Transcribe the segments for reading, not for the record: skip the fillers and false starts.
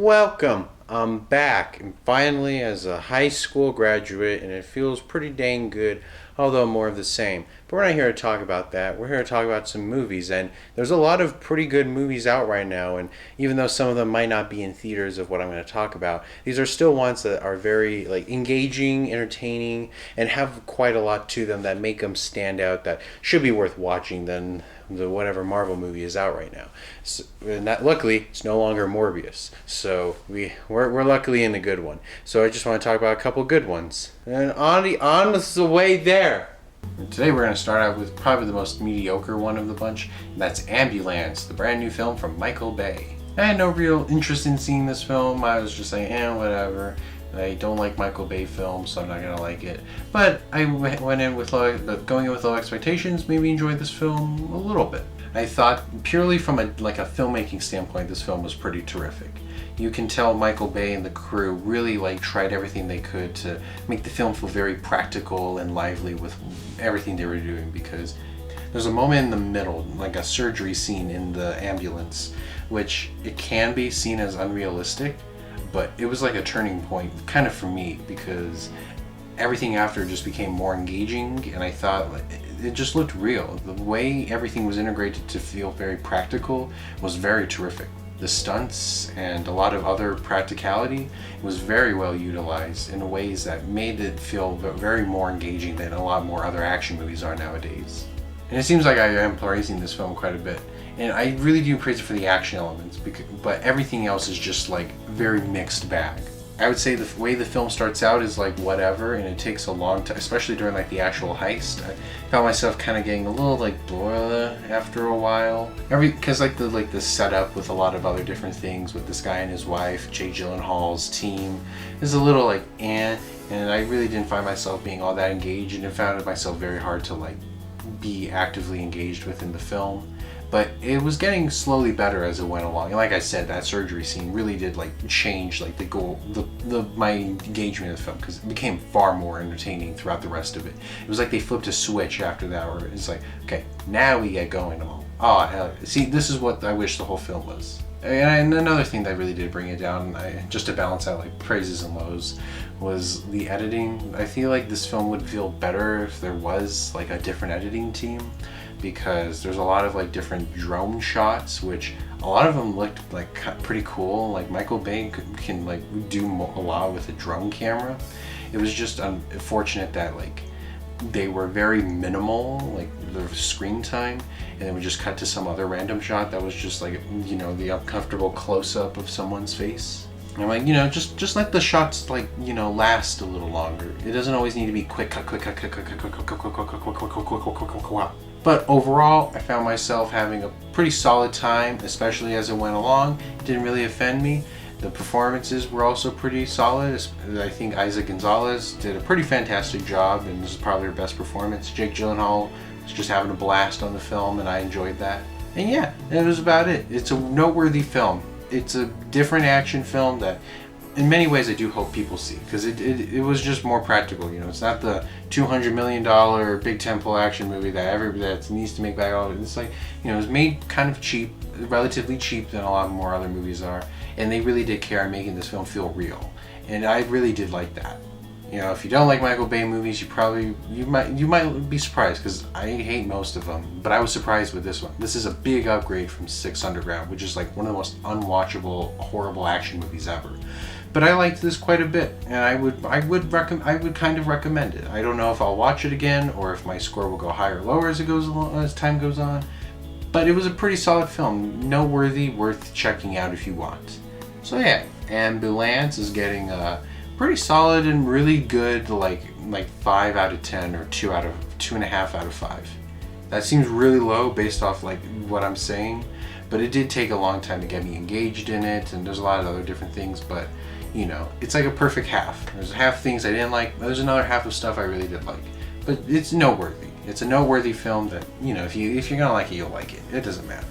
Welcome. I'm back, and finally as a high school graduate, and it feels pretty dang good, although more of the same. But we're not here to talk about that. We're here to talk about some movies, and there's a lot of pretty good movies out right now, and even though some of them might not be in theaters of what I'm going to talk about, these are still ones that are very engaging, entertaining, and have quite a lot to them that make them stand out that should be worth watching than the whatever Marvel movie is out right now. So, and that, luckily, it's no longer Morbius. So we're luckily in the good one. So I just want to talk about a couple good ones. And on the way there. And today we're going to start out with probably the most mediocre one of the bunch. And that's Ambulance, the brand new film from Michael Bay. I had no real interest in seeing this film. I was just like, whatever. I don't like Michael Bay films, so I'm not gonna like it. But I went in with going in with low expectations. Maybe enjoyed this film a little bit. I thought purely from a filmmaking standpoint, this film was pretty terrific. You can tell Michael Bay and the crew really tried everything they could to make the film feel very practical and lively with everything they were doing, because there's a moment in the middle, like a surgery scene in the ambulance, which it can be seen as unrealistic. But it was like a turning point kind of for me, because everything after just became more engaging, and I thought it just looked real. The way everything was integrated to feel very practical was very terrific. The stunts and a lot of other practicality was very well utilized in ways that made it feel very more engaging than a lot more other action movies are nowadays. And it seems like I am praising this film quite a bit. And I really do praise it for the action elements, but everything else is just very mixed bag. I would say the way the film starts out is whatever, and it takes a long time, especially during the actual heist. I found myself kind of getting a little blah after a while. Because the setup with a lot of other different things with this guy and his wife, Jake Gyllenhaal's team, is a little and I really didn't find myself being all that engaged, and I found myself very hard to be actively engaged within the film. But it was getting slowly better as it went along. And like I said, that surgery scene really did change the goal, my engagement in the film, because it became far more entertaining throughout the rest of it. It was like they flipped a switch after that, where it's okay, now we get going. Oh, hell, see, this is what I wish the whole film was. And another thing that really did bring it down, just to balance out praises and lows, was the editing. I feel like this film would feel better if there was a different editing team, because there's a lot of different drone shots, which a lot of them looked pretty cool. Michael Bay can do a lot with a drone camera. It was just unfortunate that they were very minimal, the screen time, and then we just cut to some other random shot that was just the uncomfortable close-up of someone's face. And I'm just let the shots last a little longer. It doesn't always need to be quick cut. But overall, I found myself having a pretty solid time, especially as it went along. It didn't really offend me. The performances were also pretty solid. I think Isaac Gonzalez did a pretty fantastic job, and this is probably her best performance. Jake Gyllenhaal was just having a blast on the film, and I enjoyed that. And yeah, that was about it. It's a noteworthy film. It's a different action film that in many ways I do hope people see, because it was just more practical. It's not the $200 million big tentpole action movie that needs to make back all of it. It's it was made kind of cheap, relatively cheap than a lot more other movies are, and they really did care in making this film feel real, and I really did like that. If you don't like Michael Bay movies, you might be surprised, because I hate most of them, but I was surprised with this one. This is a big upgrade from Six Underground, which is one of the most unwatchable, horrible action movies ever. But I liked this quite a bit, and I would kind of recommend it. I don't know if I'll watch it again, or if my score will go higher or lower as time goes on. But it was a pretty solid film, noteworthy, worth checking out if you want. So yeah, Ambulance is getting a pretty solid and really good 5 out of 10 or 2.5 out of 5. That seems really low based off what I'm saying, but it did take a long time to get me engaged in it, and there's a lot of other different things, but it's a perfect half. There's half things I didn't like, but there's another half of stuff I really did like. But it's noteworthy. It's a noteworthy film that, if you're gonna like it, you'll like it. It doesn't matter.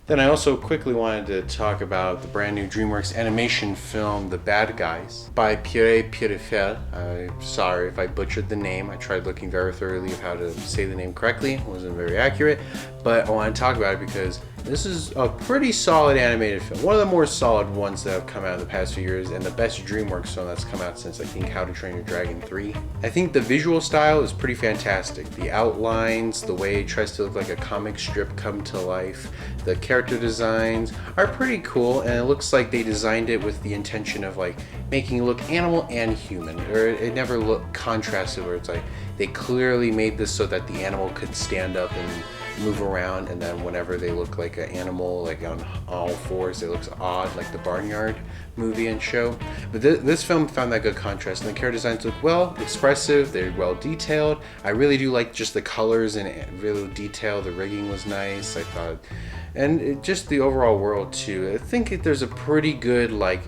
Then I also quickly wanted to talk about the brand new DreamWorks animation film, The Bad Guys, by Pierre Pirifel. I'm sorry if I butchered the name. I tried looking very thoroughly of how to say the name correctly. It wasn't very accurate, but I want to talk about it because This is a pretty solid animated film. One of the more solid ones that have come out in the past few years, and the best DreamWorks film that's come out since, I think, How to Train Your Dragon 3. I think the visual style is pretty fantastic. The outlines, the way it tries to look like a comic strip come to life, the character designs are pretty cool, and it looks like they designed it with the intention of like making it look animal and human, or it never looked contrasted where it's like they clearly made this so that the animal could stand up and move around, and then whenever they look like an animal, like on all fours, it looks odd, like the Barnyard movie and show. But this film found that good contrast, and the character designs look well expressive, they're well detailed. I really do like just the colors and really detail. The rigging was nice, I thought, and just the overall world too. I think there's a pretty good like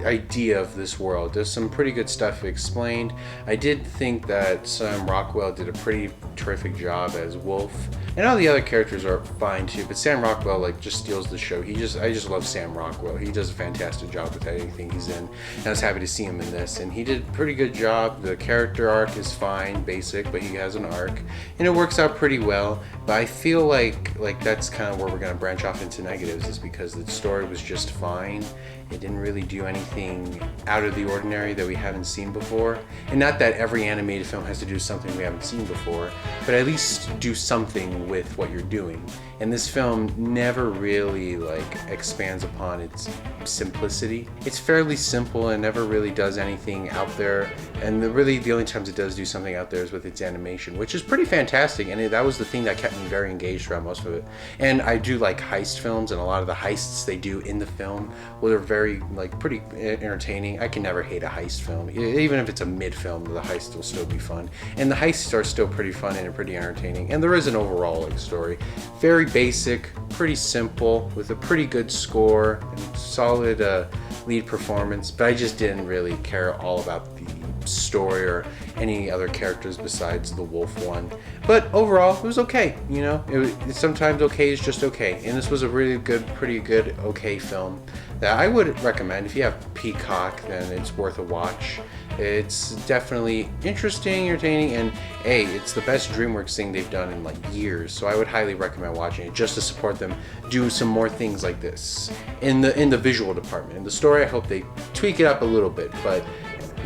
idea of this world. There's some pretty good stuff explained. I did think that Sam Rockwell did a pretty terrific job as Wolf, and all the other characters are fine too, but Sam Rockwell like just steals the show. I just love Sam Rockwell. He does a fantastic job with anything he's in, and I was happy to see him in this, and he did a pretty good job. The character arc is fine, basic, but he has an arc, and it works out pretty well. But I feel like that's kind of where we're going to branch off into negatives, is because the story was just fine. It didn't really do anything out of the ordinary that we haven't seen before. And not that every animated film has to do something we haven't seen before, but at least do something with what you're doing. And this film never really like expands upon its simplicity. It's fairly simple and never really does anything out there. And the only times it does do something out there is with its animation, which is pretty fantastic. And that was the thing that kept me very engaged throughout most of it. And I do like heist films, and a lot of the heists they do in the film, well, they're very like pretty entertaining. I can never hate a heist film. Even if it's a mid film, the heist will still be fun. And the heists are still pretty fun and pretty entertaining. And there is an overall like story. Very basic, pretty simple, with a pretty good score and solid lead performance, but I just didn't really care all about the story or any other characters besides the wolf one. But overall, it was okay. You know, sometimes okay is just okay, and this was a really good, pretty good, okay film that I would recommend. If you have Peacock, then it's worth a watch. It's definitely interesting, entertaining, and it's the best DreamWorks thing they've done in like years. So I would highly recommend watching it just to support them do some more things like this in the visual department. In the story, I hope they tweak it up a little bit, but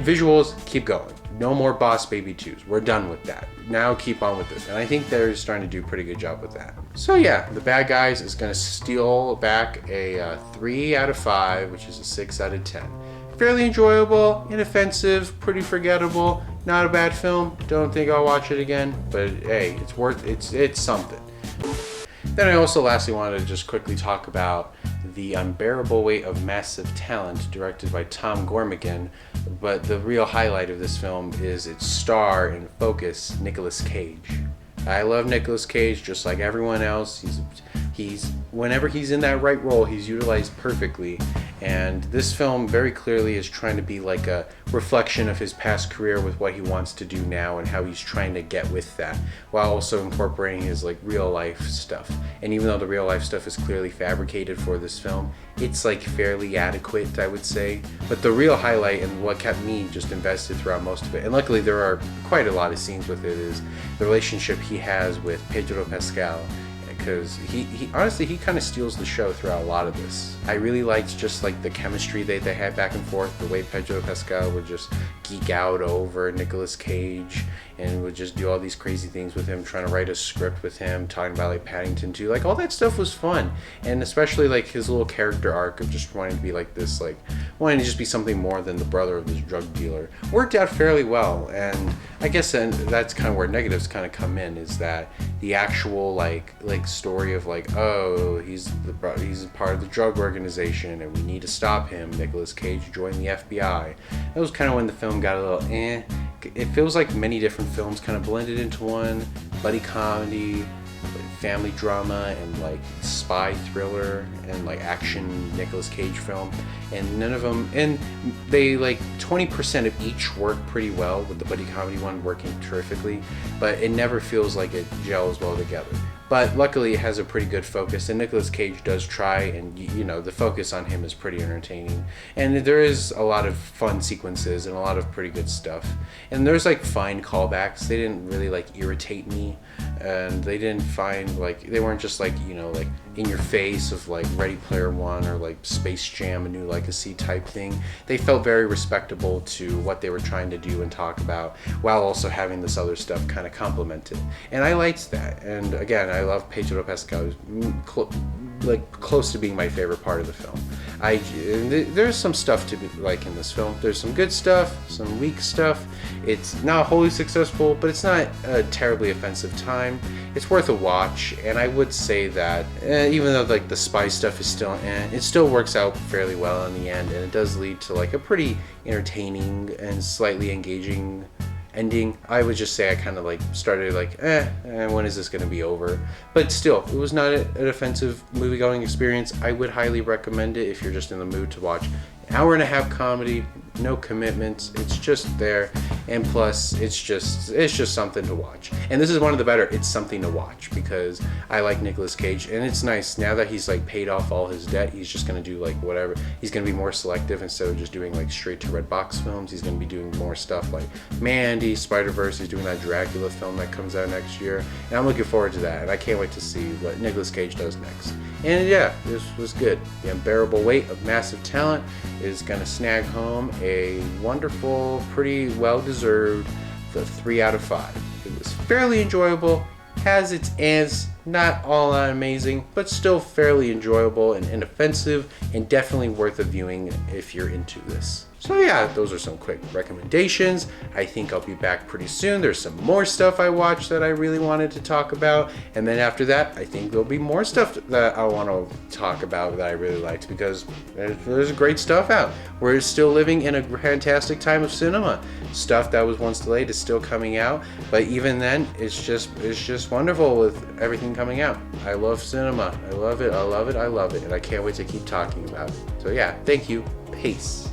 visuals, keep going. No more Boss Baby 2s. We're done with that. Now keep on with this. And I think they're starting to do a pretty good job with that. So yeah, The Bad Guys is going to steal back a 3 out of 5, which is a 6 out of 10. Fairly enjoyable, inoffensive, pretty forgettable. Not a bad film. Don't think I'll watch it again. But hey, it's something. Then I also lastly wanted to just quickly talk about The Unbearable Weight of Massive Talent, directed by Tom Gormican. But the real highlight of this film is its star and focus, Nicolas Cage. I love Nicolas Cage just like everyone else. He's whenever he's in that right role, he's utilized perfectly. And this film very clearly is trying to be like a reflection of his past career with what he wants to do now and how he's trying to get with that, while also incorporating his like real life stuff. And even though the real life stuff is clearly fabricated for this film, it's like fairly adequate, I would say. But the real highlight and what kept me just invested throughout most of it, and luckily there are quite a lot of scenes with it, is the relationship he has with Pedro Pascal. Because he honestly, he kind of steals the show throughout a lot of this. I really liked just like the chemistry they had back and forth, the way Pedro Pascal would just geek out over Nicolas Cage and would just do all these crazy things with him, trying to write a script with him, talking about like Paddington 2, like all that stuff was fun. And especially like his little character arc of just wanting to be like this, like wanting to just be something more than the brother of this drug dealer, worked out fairly well. And I guess then that's kind of where negatives kind of come in, is that the actual like story of like, oh, he's part of the drug organization and we need to stop him. Nicolas Cage joined the FBI. That was kind of when the film got a little It feels like many different films kind of blended into one, buddy comedy, family drama, and like spy thriller and like action Nicolas Cage film, and none of them, and they like 20% of each work pretty well, with the buddy comedy one working terrifically, but it never feels like it gels well together. But luckily it has a pretty good focus, and Nicolas Cage does try, and you know, the focus on him is pretty entertaining. And there is a lot of fun sequences and a lot of pretty good stuff. And there's like fine callbacks. They didn't really like irritate me. and they didn't find like they weren't just like, you know, like in your face of like Ready Player One or like Space Jam: A New Legacy type thing. They felt very respectable to what they were trying to do and talk about, while also having this other stuff kind of complemented. And I liked that. And again, I love Pedro Pascal, like close to being my favorite part of the film. There's some stuff to be like in this film. There's some good stuff, some weak stuff. It's not wholly successful, but it's not a terribly offensive time. It's worth a watch, and I would say that even though like the spy stuff is still it still works out fairly well in the end, and it does lead to like a pretty entertaining and slightly engaging ending. I would just say I kind of like started like, when is this going to be over? But still, it was not an offensive movie-going experience. I would highly recommend it if you're just in the mood to watch an hour and a half comedy, no commitments. It's just there, and plus, it's just something to watch. And this is one of the better. It's something to watch because I like Nicolas Cage, and it's nice now that he's like paid off all his debt. He's just gonna do like whatever. He's gonna be more selective instead of just doing like straight to Redbox films. He's gonna be doing more stuff like Mandy, Spider-Verse. He's doing that Dracula film that comes out next year, and I'm looking forward to that. And I can't wait to see what Nicolas Cage does next. And yeah, this was good. The unbearable weight of massive talent is gonna snag home a wonderful, pretty well-deserved 3 out of 5. It was fairly enjoyable, has its ants, not all that amazing, but still fairly enjoyable and inoffensive, and definitely worth a viewing if you're into this. So yeah, those are some quick recommendations. I think I'll be back pretty soon. There's some more stuff I watched that I really wanted to talk about, and then after that, I think there'll be more stuff that I want to talk about that I really liked, because there's great stuff out. We're still living in a fantastic time of cinema. Stuff that was once delayed is still coming out, but even then, it's just wonderful with everything coming out. I love cinema. I love it. I love it. I love it, and I can't wait to keep talking about it. So yeah, thank you. Peace.